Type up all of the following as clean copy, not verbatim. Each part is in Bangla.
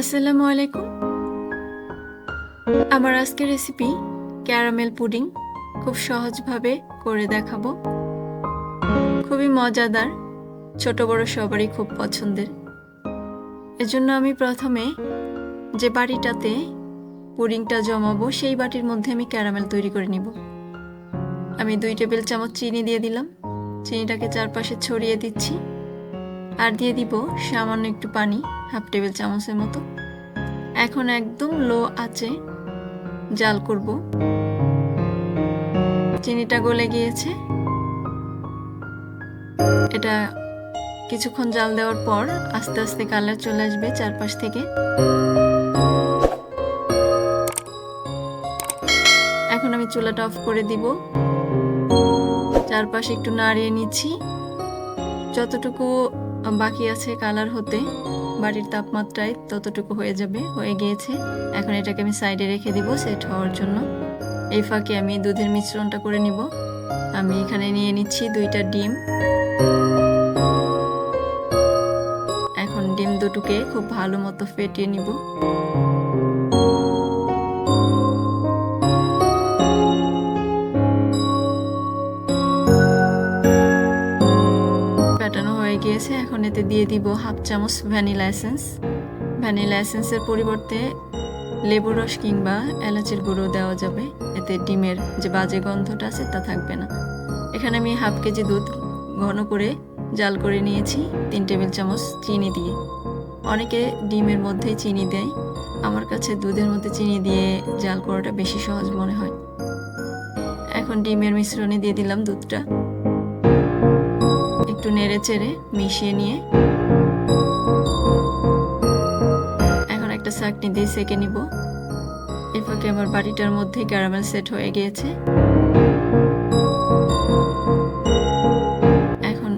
আসসালামু আলাইকুম। আমার আজকের রেসিপি ক্যারামেল পুডিং খুব সহজভাবে করে দেখাবো। খুবই মজাদার, ছোট বড় সবারই খুব পছন্দের। এজন্য আমি প্রথমে যে বাটিটাতে পুডিংটা জমাবো সেই বাটির মধ্যে আমি ক্যারামেল তৈরি করে নিব। আমি 2 টেবিল চামচ চিনি দিয়ে দিলাম। চিনিটাকে চারপাশে ছড়িয়ে দিচ্ছি আর দিয়ে দিব সামান্য একটু পানি, হাফ টেবিল চামচের মতো। এখন একদম লো আঁচে জাল করব। চিনিটা গলে গিয়েছে। এটা কিছুক্ষণ জাল দেওয়ার পর আস্তে আস্তে কালার চলে আসবে চারপাশ থেকে। এখন আমি চুলাটা অফ করে দিব। চারপাশে একটু নাড়িয়ে নিচ্ছি। যতটুকু বাকি আছে কালার হতে বাড়ির তাপমাত্রায় ততটুকু হয়ে গিয়েছে। এখন এটাকে আমি সাইডে রেখে দিব সেট হওয়ার জন্য। এই ফাঁকে আমি দুধের মিশ্রণটা করে নিব। আমি এখানে নিয়ে নিচ্ছি 2টা ডিম। এখন ডিম দুটোকে খুব ভালো মতো ফেটিয়ে নিব। ফেটানো হয়ে গিয়েছে। এখন এতে দিয়ে দিব হাফ চামচ ভ্যানিলা এসেন্স। ভ্যানিলা এসেন্সের পরিবর্তে লেবুর রস কিংবা এলাচের গুঁড়ো দেওয়া যাবে। এতে ডিমের যে বাজে গন্ধটা আছে তা থাকবে না। এখানে আমি হাফ কেজি দুধ ঘন করে জাল করে নিয়েছি 3 টেবিল চামচ চিনি দিয়ে। অনেকে ডিমের মধ্যেই চিনি দেয়, আমার কাছে দুধের মধ্যে চিনি দিয়ে জাল করাটা বেশি সহজ মনে হয়। এখন ডিমের মিশ্রণে দিয়ে দিলাম দুধটা। একটু নেড়ে চেড়ে মিশিয়ে নিয়ে এখন একটা ছাঁকনি দিয়ে সেঁকে নিব। এই ফাঁকে আমার বাটিটার মধ্যে ক্যারামেল সেট হয়ে গিয়েছে। এখন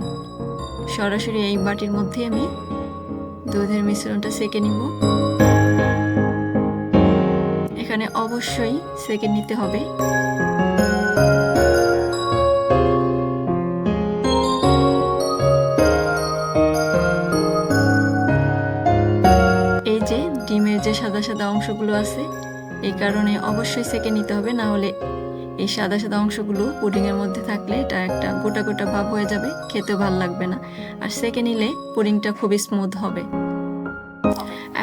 সরাসরি এই বাটির মধ্যে আমি দুধের মিশ্রণটা সেঁকে নিব। এখানে অবশ্যই সেঁকে নিতে হবে। এই যে ডিমের যে সাদা সাদা অংশগুলো আছে এই কারণে অবশ্যই সেঁকে নিতে হবে, না হলে এই সাদা সাদা অংশগুলো পুডিংয়ের মধ্যে থাকলে এটা একটা গোটা গোটা ভাব হয়ে যাবে, খেতে ভালো লাগবে না। আর সেঁকে নিলে পুডিংটা খুবই স্মুথ হবে।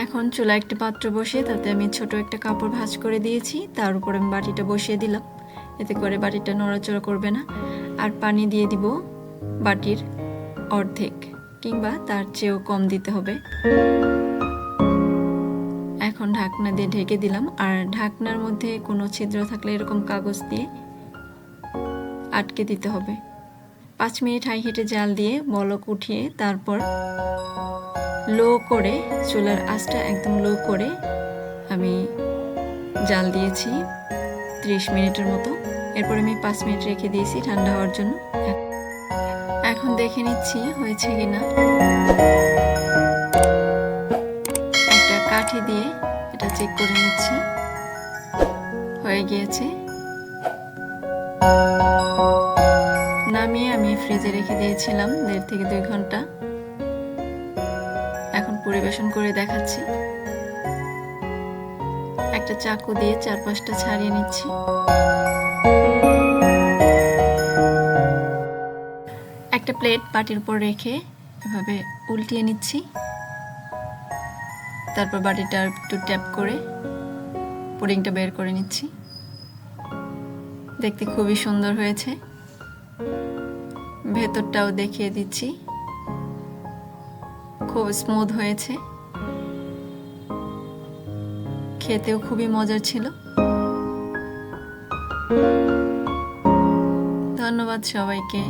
এখন চুলা একটা পাত্র বসিয়ে তাতে আমি ছোট একটা কাপড় ভাঁজ করে দিয়েছি। তার উপর আমি বাটিটা বসিয়ে দিলাম, এতে করে বাটিটা নড়াচড়া করবে না। আর পানি দিয়ে দিব বাটির অর্ধেক কিংবা তার চেয়েও কম দিতে হবে। এখন ঢাকনা দিয়ে ঢেকে দিলাম। আর ঢাকনার মধ্যে কোনো ছিদ্র থাকলে এরকম কাগজ দিয়ে আটকে দিতে হবে। 5 মিনিট হাই হিটে জাল দিয়ে বলক উঠিয়ে তারপর লো করে, চুলার আঁচটা একদম লো করে আমি জাল দিয়েছি 30 মিনিটের মতো। এরপর আমি 5 মিনিট রেখে দিয়েছি ঠান্ডা হওয়ার জন্য। এখন দেখে নিচ্ছি হয়েছে কিনা। একটা কাঠি দিয়ে এটা চেক করে নিচ্ছি, হয়ে গিয়েছে। নামিয়ে আমি ফ্রিজে রেখে দিয়েছিলাম 1.5 থেকে 2 ঘন্টা। এখন পরিবেশন করে দেখাচ্ছি। একটা চাকু দিয়ে চারপাশটা ছাড়িয়ে নিচ্ছি। একটা প্লেট বাটির উপর রেখে এভাবে উল্টিয়ে নিচ্ছি। তারপর বাটিটা একটু ট্যাপ করে পুডিংটা বের করে নিচ্ছি। দেখতে খুবই সুন্দর হয়েছে। ভেতরটাও দেখিয়ে দিচ্ছি, খুব স্মুথ হয়েছে, খেতেও খুবই মজার ছিল। ধন্যবাদ সবাইকে।